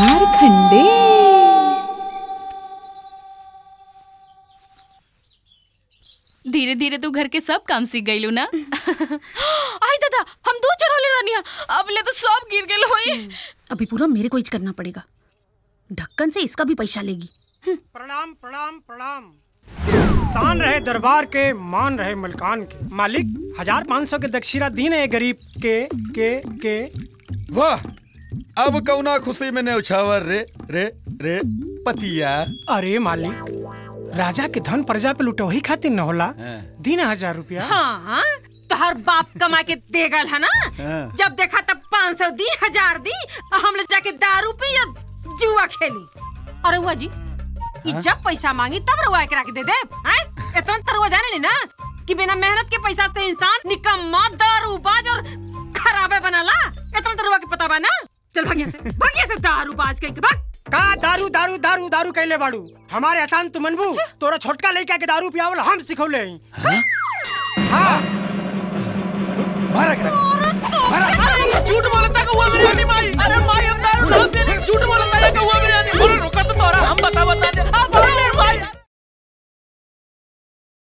झारखंडे। धीरे धीरे तू घर के सब काम सीख गईलू ना। आई दादा, हम दूध चढ़ाले रानिया, अब ले तो सब गिर गेल होई। अभी पूरा मेरे को ही करना पड़ेगा, ढक्कन से इसका भी पैसा लेगी। प्रणाम प्रणाम प्रणाम। शान रहे दरबार के, मान रहे मलकान के। मालिक 1500 के दक्षिणा दीन है गरीब के। वाह, अब कौना खुशी में ने उछावर रे रे रे पतिया। अरे मालिक, राजा के धन प्रजा पे लुटोही खातिर न होला। दीन 1000 रुपया। हाँ, तो हर बाप कमा के दे गल है ना। जब देखा तब 500 दी, 1000 दी, हम लोग जाके दारू पी और जुआ खेली। अरे हुआ जी, जब पैसा मांगी तब रुआ के रख दे दे। इतना तरुआ जाने नहीं ना कि बिना मेहनत के पैसा से इंसान निकम्मा, दारूबाज और खराबे बनाला। इतना तरुआ के पता बा ना। चल भागिया से दारूबाज कहीं के भाग। का दारू दारू दारू दारू कहले बाड़ू? हमारे आसान तू मनबू? तोरा छोटका लड़का के दारू पियावल हम सिखौले। हाँ